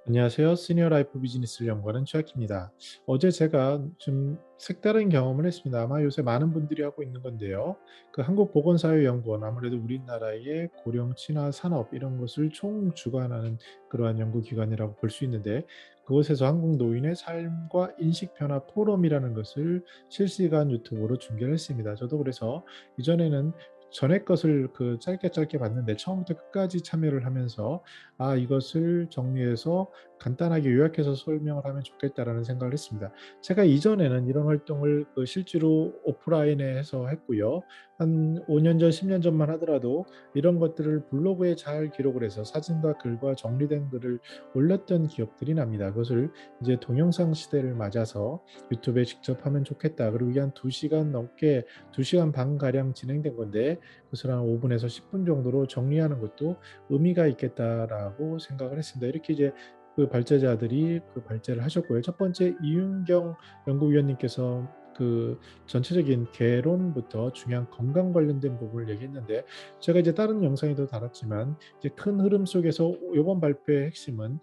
안녕하세요. 시니어 라이프 비즈니스를 연구하는 최학입니다. 어제 제가 좀 색다른 경험을 했습니다. 아마 요새 많은 분들이 하고 있는 건데요. 그 한국보건사회연구원, 아무래도 우리나라의 고령 친화 산업 이런 것을 총주관하는 그러한 연구기관이라고 볼 수 있는데, 그곳에서 한국 노인의 삶과 인식 변화 포럼이라는 것을 실시간 유튜브로 중계를 했습니다. 저도 그래서 이전에는 전에 것을 짧게 짧게 봤는데, 처음부터 끝까지 참여를 하면서 이것을 정리해서 간단하게 요약해서 설명을 하면 좋겠다라는 생각을 했습니다. 제가 이전에는 이런 활동을 실제로 오프라인에 해서 했고요. 한 5년 전, 10년 전만 하더라도 이런 것들을 블로그에 잘 기록을 해서 사진과 글과 정리된 글을 올렸던 기억들이 납니다. 그것을 이제 동영상 시대를 맞아서 유튜브에 직접 하면 좋겠다. 그리고 이게 한 2시간 넘게, 2시간 반 가량 진행된 건데, 그것을 한 5 분에서 10분 정도로 정리하는 것도 의미가 있겠다라고 생각을 했습니다. 이렇게 이제 발제자들이 발제를 하셨고요. 첫 번째, 이윤경 연구위원님께서 전체적인 개론부터 중요한 건강 관련된 부분을 얘기했는데, 제가 이제 다른 영상에도 달았지만 이제 큰 흐름 속에서 이번 발표의 핵심은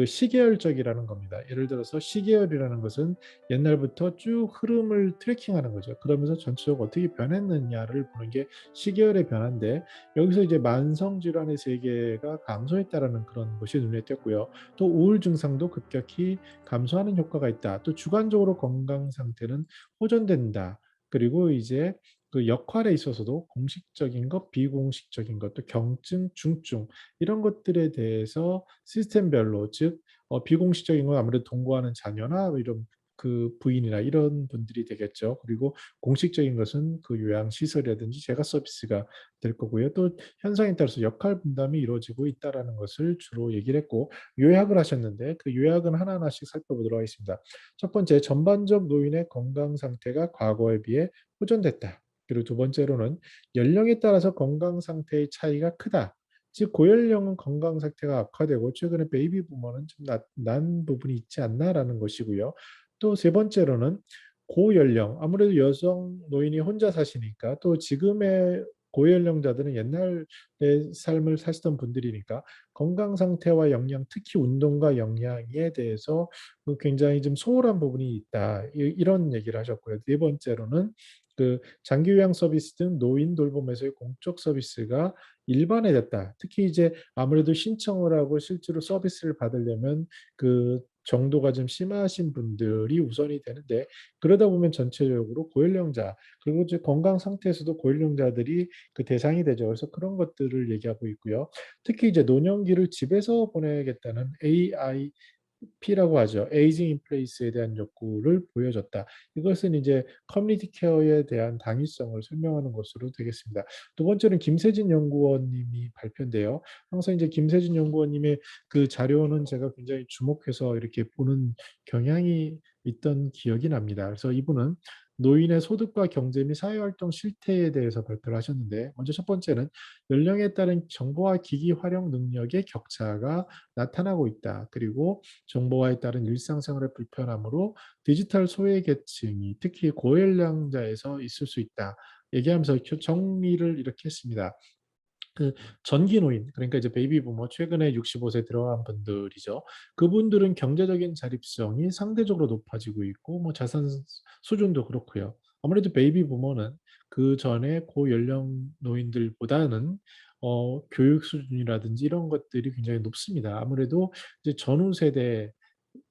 시계열적이라는 겁니다. 예를 들어서 시계열이라는 것은 옛날부터 쭉 흐름을 트래킹하는 거죠. 그러면서 전체적으로 어떻게 변했느냐를 보는 게 시계열의 변화인데, 여기서 이제 만성 질환의 세계가 감소했다라는 그런 것이 눈에 띄었고요. 또 우울 증상도 급격히 감소하는 효과가 있다. 또 주관적으로 건강 상태는 호전된다. 그리고 이제 역할에 있어서도 공식적인 것, 비공식적인 것, 또 경증, 중증 이런 것들에 대해서 시스템별로, 즉 비공식적인 건 아무래도 동거하는 자녀나 뭐 이런 부인이나 이런 분들이 되겠죠. 그리고 공식적인 것은 요양시설이라든지 재가 서비스가 될 거고요. 또 현상에 따라서 역할 분담이 이루어지고 있다라는 것을 주로 얘기를 했고, 요약을 하셨는데 그 요약은 하나하나씩 살펴보도록 하겠습니다. 첫 번째, 전반적 노인의 건강 상태가 과거에 비해 호전됐다. 그리고 두 번째로는 연령에 따라서 건강 상태의 차이가 크다. 즉 고연령은 건강 상태가 악화되고 최근에 베이비 부머는 좀 난 부분이 있지 않나라는 것이고요. 또 세 번째로는 고연령, 아무래도 여성 노인이 혼자 사시니까, 또 지금의 고연령자들은 옛날의 삶을 사시던 분들이니까 건강 상태와 영양, 특히 운동과 영양에 대해서 굉장히 좀 소홀한 부분이 있다. 이런 얘기를 하셨고요. 네 번째로는 장기 요양 서비스 등 노인 돌봄에서의 공적 서비스가 일반화됐다. 특히 이제 아무래도 신청을 하고 실제로 서비스를 받으려면 정도가 좀 심하신 분들이 우선이 되는데, 그러다 보면 전체적으로 고연령자, 그리고 이제 건강 상태에서도 고연령자들이 대상이 되죠. 그래서 그런 것들을 얘기하고 있고요. 특히 이제 노년기를 집에서 보내겠다는 AIP라고 하죠. 에이징 인 플레이스에 대한 욕구를 보여줬다. 이것은 이제 커뮤니티 케어에 대한 당위성을 설명하는 것으로 되겠습니다. 두 번째는 김세진 연구원님이 발표인데요. 항상 이제 김세진 연구원님의 자료는 제가 굉장히 주목해서 이렇게 보는 경향이 있던 기억이 납니다. 그래서 이분은 노인의 소득과 경제 및 사회활동 실태에 대해서 발표를 하셨는데, 먼저 첫 번째는 연령에 따른 정보와 기기 활용 능력의 격차가 나타나고 있다. 그리고 정보화에 따른 일상생활의 불편함으로 디지털 소외계층이 특히 고연령자에서 있을 수 있다. 얘기하면서 정리를 이렇게 했습니다. 그 전기 노인, 그러니까 이제 베이비 부머, 최근에 65세 들어간 분들이죠. 그분들은 경제적인 자립성이 상대적으로 높아지고 있고 뭐 자산 수준도 그렇고요. 아무래도 베이비 부머는 그전에 고연령 노인들보다는 교육 수준이라든지 이런 것들이 굉장히 높습니다. 아무래도 이제 전후 세대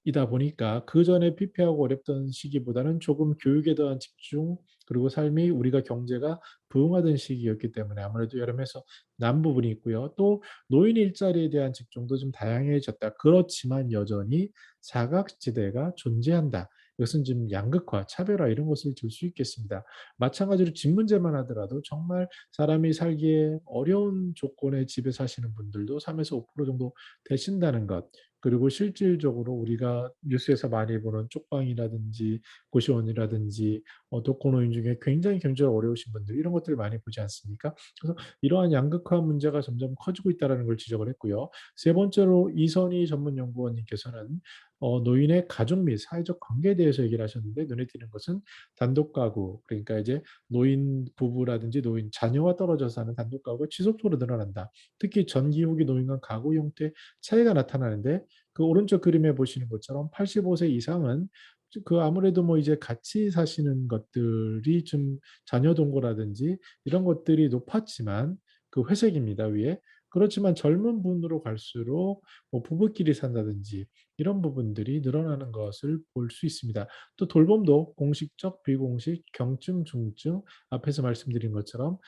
이다 보니까 그전에 피폐하고 어렵던 시기보다는 조금 교육에 대한 집중, 그리고 삶이 우리가 경제가 부흥하던 시기였기 때문에 아무래도 여름에서 난 부분이 있고요. 또 노인 일자리에 대한 직종도 좀 다양해졌다. 그렇지만 여전히 사각지대가 존재한다. 이것은 지금 양극화, 차별화 이런 것을 들 수 있겠습니다. 마찬가지로 집 문제만 하더라도 정말 사람이 살기에 어려운 조건의 집에 사시는 분들도 3에서 5% 정도 되신다는 것. 그리고 실질적으로 우리가 뉴스에서 많이 보는 쪽방이라든지 고시원이라든지 독거노인 중에 굉장히 경제가 어려우신 분들, 이런 것들을 많이 보지 않습니까? 그래서 이러한 양극화 문제가 점점 커지고 있다는 걸 지적을 했고요. 세 번째로 이선희 전문연구원님께서는 노인의 가족 및 사회적 관계에 대해서 얘기를 하셨는데 눈에 띄는 것은 단독 가구, 그러니까 이제 노인 부부라든지 노인 자녀와 떨어져 사는 단독 가구가 지속적으로 늘어난다. 특히 전기 후기 노인 간 가구 형태 차이가 나타나는데 그 오른쪽 그림에 보시는 것처럼 85세 이상은 그 아무래도 뭐 이제 같이 사시는 것들이 좀 자녀 동거라든지 이런 것들이 높았지만 그 회색입니다, 위에. 그렇지만 젊은 분으로 갈수록 뭐 부부끼리 산다든지 이런 부분들이 늘어나는 것을 볼 수 있습니다. 또 돌봄도 공식적, 비공식, 경증, 중증 앞에서 말씀드린 것처럼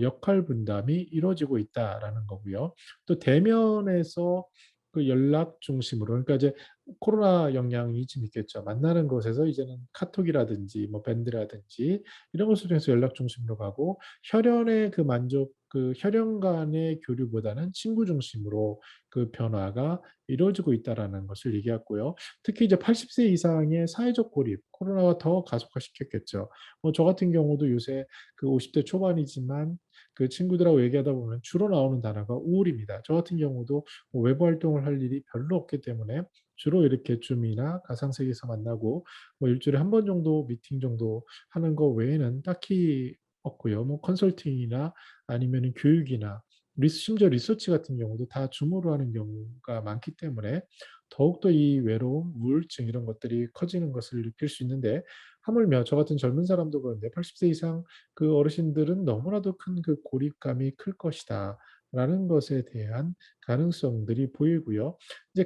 역할 분담이 이루어지고 있다라는 거고요. 또 대면에서 그 연락 중심으로 그러니까 이제 코로나 영향이 좀 있겠죠. 만나는 곳에서 이제는 카톡이라든지 뭐 밴드라든지 이런 것을 통해서 연락 중심으로 가고 혈연의 그 만족 그 혈연 간의 교류보다는 친구 중심으로 그 변화가 이루어지고 있다라는 것을 얘기했고요. 특히 이제 80세 이상의 사회적 고립, 코로나가 더 가속화시켰겠죠. 저 같은 경우도 요새 그 50대 초반이지만 그 친구들하고 얘기하다 보면 주로 나오는 단어가 우울입니다. 저 같은 경우도 뭐 외부 활동을 할 일이 별로 없기 때문에 주로 이렇게 줌이나 가상세계에서 만나고 뭐 일주일에 한 번 정도 미팅 정도 하는 거 외에는 딱히 없고요. 뭐 컨설팅이나 아니면은 교육이나 심지어 리서치 같은 경우도 다 줌으로 하는 경우가 많기 때문에 더욱더 이 외로움, 우울증 이런 것들이 커지는 것을 느낄 수 있는데 하물며 저 같은 젊은 사람도 그런데 80세 이상 그 어르신들은 너무나도 큰 그 고립감이 클 것이다. 라는 것에 대한 가능성들이 보이고요. 이제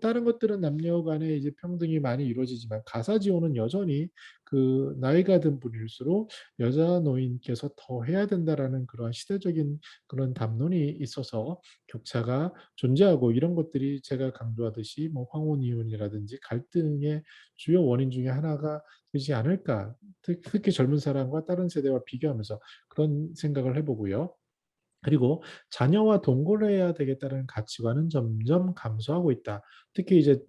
다른 것들은 남녀 간의 이제 평등이 많이 이루어지지만 가사 지원은 여전히 그 나이가 든 분일수록 여자 노인께서 더 해야 된다라는 그러한 시대적인 그런 담론이 있어서 격차가 존재하고 이런 것들이 제가 강조하듯이 뭐 황혼 이혼이라든지 갈등의 주요 원인 중에 하나가 되지 않을까. 특히 젊은 사람과 다른 세대와 비교하면서 그런 생각을 해보고요. 그리고 자녀와 동거를 해야 되겠다는 가치관은 점점 감소하고 있다. 특히 이제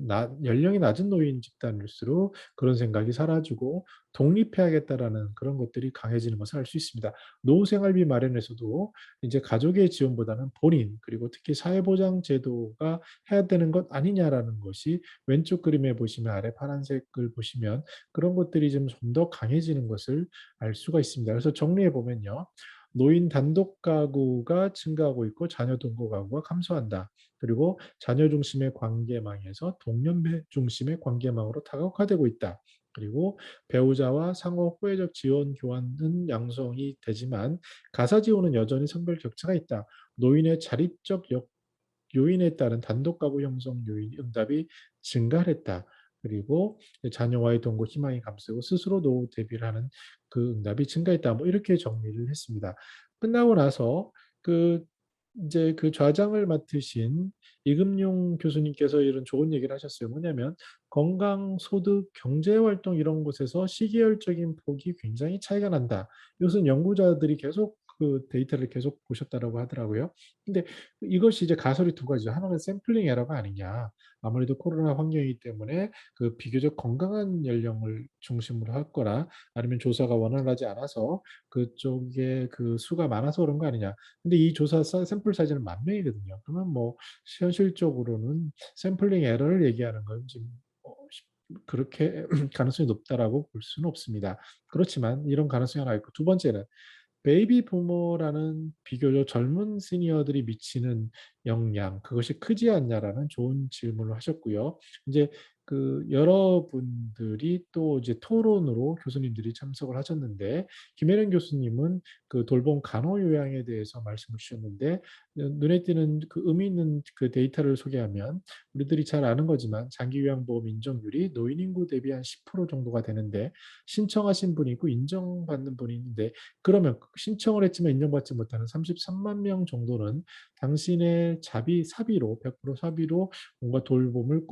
연령이 낮은 노인 집단일수록 그런 생각이 사라지고 독립해야겠다라는 그런 것들이 강해지는 것을 알 수 있습니다. 노후 생활비 마련에서도 이제 가족의 지원보다는 본인 그리고 특히 사회보장 제도가 해야 되는 것 아니냐라는 것이 왼쪽 그림에 보시면 아래 파란색을 보시면 그런 것들이 좀 더 강해지는 것을 알 수가 있습니다. 그래서 정리해 보면요. 노인 단독 가구가 증가하고 있고 자녀 동거 가구가 감소한다. 그리고 자녀 중심의 관계망에서 동년배 중심의 관계망으로 다각화되고 있다. 그리고 배우자와 상호 후회적 지원 교환은 양성이 되지만 가사 지원은 여전히 성별 격차가 있다. 노인의 자립적 요인에 따른 단독 가구 형성 요인 응답이 증가했다. 그리고 자녀와의 동거 희망이 감소하고 스스로 노후 대비를 하는 그 응답이 증가했다. 뭐 이렇게 정리를 했습니다. 끝나고 나서 그 이제 그 좌장을 맡으신 이금용 교수님께서 이런 좋은 얘기를 하셨어요. 뭐냐면 건강, 소득, 경제활동 이런 곳에서 시계열적인 폭이 굉장히 차이가 난다. 이것은 연구자들이 계속 그 데이터를 계속 보셨다라고 하더라고요. 근데 이것이 이제 가설이 두 가지죠. 하나는 샘플링 에러가 아니냐. 아무래도 코로나 환경이기 때문에 그 비교적 건강한 연령을 중심으로 할 거라 아니면 조사가 원활하지 않아서 그쪽에 그 수가 많아서 그런 거 아니냐. 근데 이 조사 샘플 사이즈는 10,000명이거든요. 그러면 뭐 현실적으로는 샘플링 에러를 얘기하는 건 지금 그렇게 가능성이 높다라고 볼 수는 없습니다. 그렇지만 이런 가능성이 하나 있고 두 번째는 베이비 부머라는 비교적 젊은 시니어들이 미치는 영향 그것이 크지 않냐라는 좋은 질문을 하셨고요. 이제 그 여러분들이 또 이제 토론으로 교수님들이 참석을 하셨는데 김혜련 교수님은 그 돌봄 간호 요양에 대해서 말씀을 주셨는데 눈에 띄는 그 의미 있는 그 데이터를 소개하면 우리들이 잘 아는 거지만 장기 요양보험 인정률이 노인 인구 대비 한 10% 정도가 되는데 신청하신 분이 있고 인정받는 분이 있는데 그러면 신청을 했지만 인정받지 못하는 33만 명 정도는 당신의 사비로 100% 사비로 뭔가 돌봄을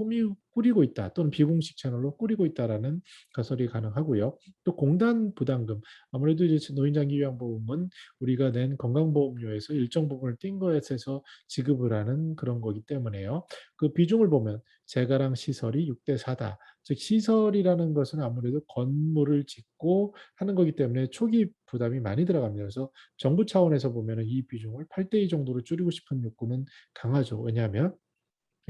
꾸리고 있다 또는 비공식 채널로 꾸리고 있다라는 가설이 가능하고요. 또 공단 부담금 아무래도 이제 노인장기요양보험은 우리가 낸 건강보험료에서 일정 부분을 뗀 것에서 지급을 하는 그런 거기 때문에요. 그 비중을 보면 재가랑 시설이 6대 4다. 즉 시설이라는 것은 아무래도 건물을 짓고 하는 거기 때문에 초기 부담이 많이 들어갑니다. 그래서 정부 차원에서 보면 이 비중을 8대2 정도로 줄이고 싶은 욕구는 강하죠. 왜냐하면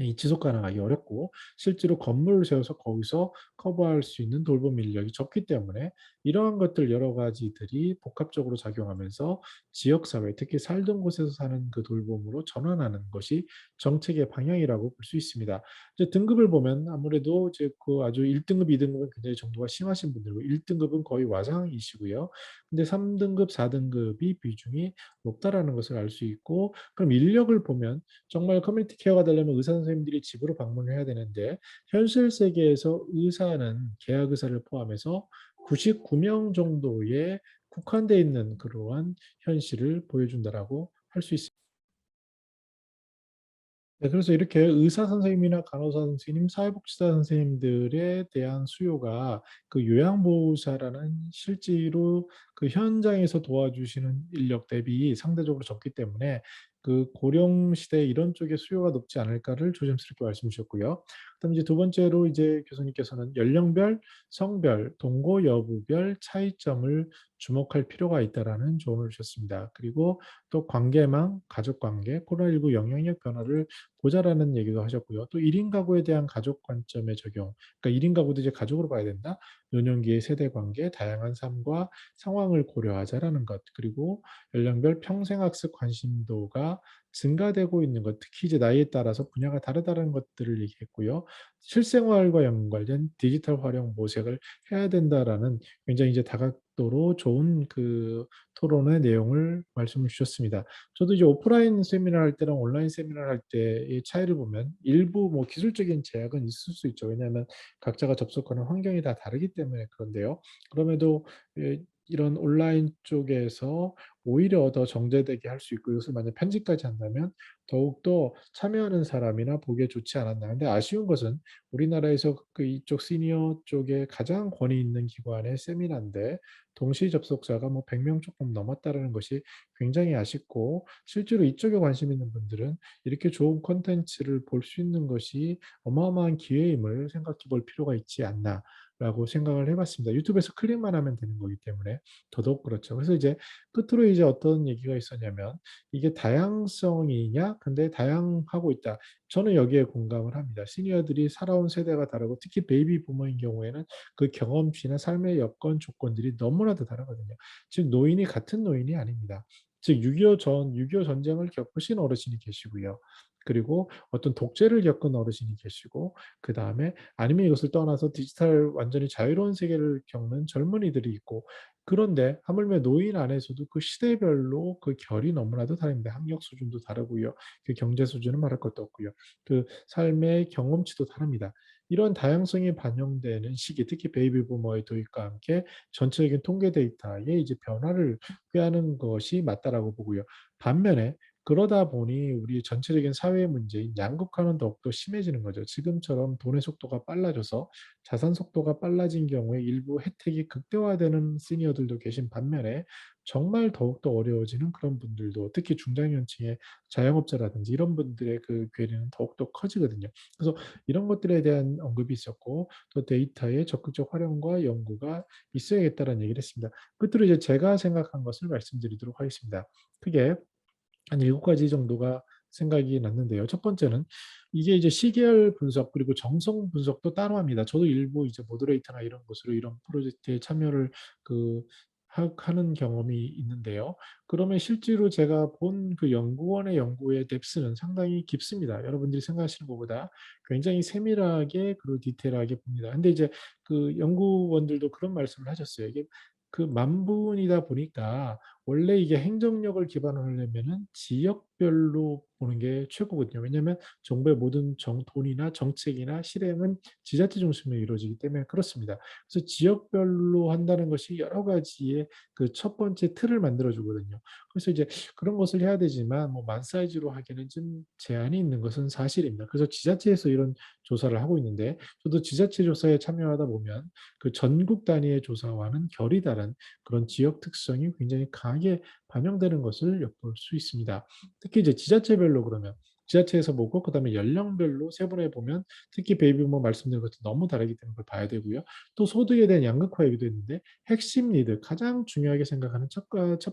이 지속 가능하기 어렵고 실제로 건물을 세워서 거기서 커버할 수 있는 돌봄 인력이 적기 때문에 이러한 것들 여러 가지들이 복합적으로 작용하면서 지역 사회, 특히 살던 곳에서 사는 그 돌봄으로 전환하는 것이 정책의 방향이라고 볼 수 있습니다. 이제 등급을 보면 아무래도 이제 그 아주 1 등급, 2 등급은 굉장히 정도가 심하신 분들이고 1 등급은 거의 와상이시고요. 근데 3 등급, 4 등급이 비중이 높다라는 것을 알 수 있고, 그럼 인력을 보면 정말 커뮤니티 케어가 되려면 의사 선생님들이 집으로 방문을 해야 되는데 현실 세계에서 의사는 계약 의사를 포함해서 99명 정도에 국한돼 있는 그러한 현실을 보여준다라고 할 수 있습니다. 네, 그래서 이렇게 의사 선생님이나 간호사 선생님, 사회복지사 선생님들에 대한 수요가 그 요양보호사라는 실제로 그 현장에서 도와주시는 인력 대비 상대적으로 적기 때문에 그 고령 시대에 이런 쪽의 수요가 높지 않을까를 조심스럽게 말씀 주셨고요. 그다음에 이제 두 번째로 이제 교수님께서는 연령별, 성별, 동거 여부별 차이점을 주목할 필요가 있다라는 조언을 주셨습니다. 그리고 또 관계망, 가족 관계, 코로나19 영향력 변화를 보자라는 얘기도 하셨고요. 또 1인 가구에 대한 가족 관점의 적용. 그러니까 1인 가구도 이제 가족으로 봐야 된다. 노년기의 세대 관계, 다양한 삶과 상황을 고려하자라는 것. 그리고 연령별 평생학습 관심도가 증가되고 있는 것. 특히 이제 나이에 따라서 분야가 다르다는 것들을 얘기했고요. 실생활과 연관된 디지털 활용 모색을 해야 된다라는 굉장히 이제 다각도로 좋은 그 토론의 내용을 말씀을 주셨습니다. 저도 이제 오프라인 세미나 할 때랑 온라인 세미나 할 때의 차이를 보면 일부 뭐 기술적인 제약은 있을 수 있죠. 왜냐하면 각자가 접속하는 환경이 다 다르기 때문에 그런데요. 그럼에도 이런 온라인 쪽에서 오히려 더 정제되게 할 수 있고 이것을 만약 편집까지 한다면 더욱더 참여하는 사람이나 보기에 좋지 않았나. 근데 아쉬운 것은 우리나라에서 그 이쪽 시니어 쪽에 가장 권위 있는 기관의 세미나인데 동시 접속자가 뭐 100명 조금 넘었다라는 것이 굉장히 아쉽고, 실제로 이쪽에 관심 있는 분들은 이렇게 좋은 콘텐츠를 볼 수 있는 것이 어마어마한 기회임을 생각해 볼 필요가 있지 않나라고 생각을 해 봤습니다. 유튜브에서 클릭만 하면 되는 거기 때문에 더더욱 그렇죠. 그래서 이제 끝으로 이제 어떤 얘기가 있었냐면 이게 다양성이냐? 근데 다양하고 있다. 저는 여기에 공감을 합니다. 시니어들이 살아온 세대가 다르고 특히 베이비 부모인 경우에는 그 경험치나 삶의 여건 조건들이 너무나도 다르거든요. 즉 노인이 같은 노인이 아닙니다. 즉 6.25 전쟁을 겪으신 어르신이 계시고요. 그리고 어떤 독재를 겪은 어르신이 계시고 그다음에 아니면 이것을 떠나서 디지털 완전히 자유로운 세계를 겪는 젊은이들이 있고, 그런데 하물며 노인 안에서도 그 시대별로 그 결이 너무나도 다릅니다. 학력 수준도 다르고요. 그 경제 수준은 말할 것도 없고요. 그 삶의 경험치도 다릅니다. 이런 다양성이 반영되는 시기, 특히 베이비 부머의 도입과 함께 전체적인 통계 데이터에 이제 변화를 꾀하는 것이 맞다라고 보고요. 반면에 그러다 보니 우리 전체적인 사회의 문제인 양극화는 더욱더 심해지는 거죠. 지금처럼 돈의 속도가 빨라져서 자산 속도가 빨라진 경우에 일부 혜택이 극대화되는 시니어들도 계신 반면에 정말 더욱더 어려워지는 그런 분들도, 특히 중장년층의 자영업자라든지 이런 분들의 그 괴리는 더욱더 커지거든요. 그래서 이런 것들에 대한 언급이 있었고 또 데이터의 적극적 활용과 연구가 있어야겠다는 얘기를 했습니다. 끝으로 이제 제가 생각한 것을 말씀드리도록 하겠습니다. 크게 한 7가지 정도가 생각이 났는데요. 첫 번째는 이게 이제 시계열 분석 그리고 정성 분석도 따로 합니다. 저도 일부 이제 모더레이터나 이런 것으로 이런 프로젝트에 참여를 그 하는 경험이 있는데요. 그러면 실제로 제가 본 그 연구원의 연구의 뎁스는 상당히 깊습니다. 여러분들이 생각하시는 것보다 굉장히 세밀하게 그리고 디테일하게 봅니다. 근데 이제 그 연구원들도 그런 말씀을 하셨어요. 이게 그 만분이다 보니까 원래 이게 행정력을 기반으로 하려면은 지역별로 보는 게 최고거든요. 왜냐하면 정부의 모든 돈이나 정책이나 실행은 지자체 중심으로 이루어지기 때문에 그렇습니다. 그래서 지역별로 한다는 것이 여러 가지의 그 첫 번째 틀을 만들어 주거든요. 그래서 이제 그런 것을 해야 되지만 뭐 만 사이즈로 하기에는 좀 제한이 있는 것은 사실입니다. 그래서 지자체에서 이런 조사를 하고 있는데 저도 지자체 조사에 참여하다 보면 그 전국 단위의 조사와는 결이 다른 그런 지역 특성이 굉장히 강하게 반영되는 것을 엿볼 수 있습니다. 특히 이제 지자체별로 그러면 지자체에서 보고 그다음에 연령별로 세분화해 보면 특히 베이비부머 말씀드린 것도 너무 다르기 때문에 그걸 봐야 되고요. 또 소득에 대한 양극화 얘기도 했는데 핵심 니드 가장 중요하게 생각하는 첫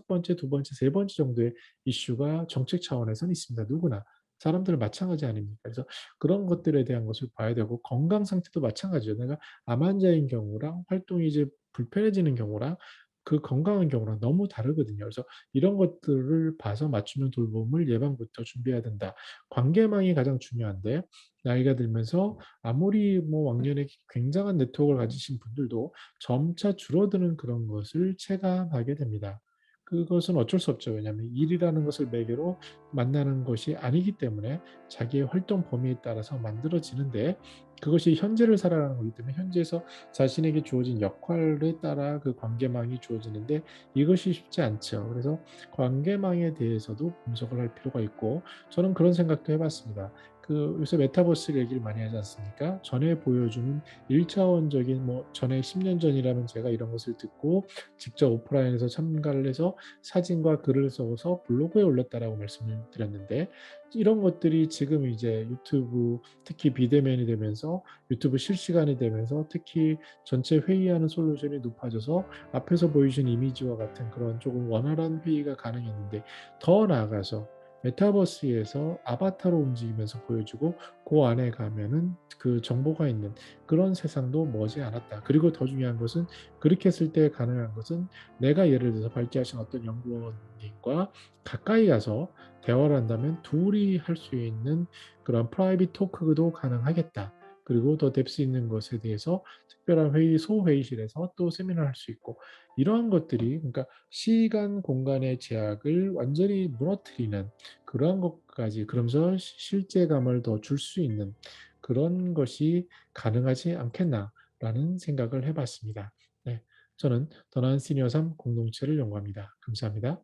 번째, 두 번째, 세 번째 정도의 이슈가 정책 차원에서는 있습니다. 누구나. 사람들은 마찬가지 아닙니까? 그래서 그런 것들에 대한 것을 봐야 되고 건강 상태도 마찬가지예요. 내가 암 환자인 경우랑 활동이 이제 불편해지는 경우랑 그 건강한 경우랑 너무 다르거든요. 그래서 이런 것들을 봐서 맞춤형 돌봄을 예방부터 준비해야 된다. 관계망이 가장 중요한데 나이가 들면서 아무리 뭐 왕년에 굉장한 네트워크를 가지신 분들도 점차 줄어드는 그런 것을 체감하게 됩니다. 그것은 어쩔 수 없죠. 왜냐하면 일이라는 것을 매개로 만나는 것이 아니기 때문에 자기의 활동 범위에 따라서 만들어지는데 그것이 현재를 살아가는 거기 때문에 현재에서 자신에게 주어진 역할에 따라 그 관계망이 주어지는데 이것이 쉽지 않죠. 그래서 관계망에 대해서도 분석을 할 필요가 있고 저는 그런 생각도 해 봤습니다. 그 요새 메타버스 얘기를 많이 하지 않습니까? 전에 보여주는 1 차원적인 뭐 전에 10년 전이라면 제가 이런 것을 듣고 직접 오프라인에서 참가를 해서 사진과 글을 써서 블로그에 올렸다라고 말씀을 드렸는데 이런 것들이 지금 이제 유튜브 특히 비대면이 되면서 유튜브 실시간이 되면서 특히 전체 회의하는 솔루션이 높아져서 앞에서 보여준 이미지와 같은 그런 조금 원활한 회의가 가능했는데 더 나아가서 메타버스에서 아바타로 움직이면서 보여주고 그 안에 가면은 그 정보가 있는 그런 세상도 머지 않았다. 그리고 더 중요한 것은 그렇게 했을 때 가능한 것은 내가 예를 들어서 발제하신 어떤 연구원님과 가까이 가서 대화를 한다면 둘이 할 수 있는 그런 프라이빗 토크도 가능하겠다. 그리고 더 뎁스 있는 것에 대해서 특별한 회의 소회의실에서 또 세미나를 할 수 있고 이러한 것들이 그러니까 시간 공간의 제약을 완전히 무너뜨리는 그러한 것까지 그러면서 실제감을 더 줄 수 있는 그런 것이 가능하지 않겠나라는 생각을 해 봤습니다. 네. 저는 더 나은 시니어 삶 공동체를 연구합니다. 감사합니다.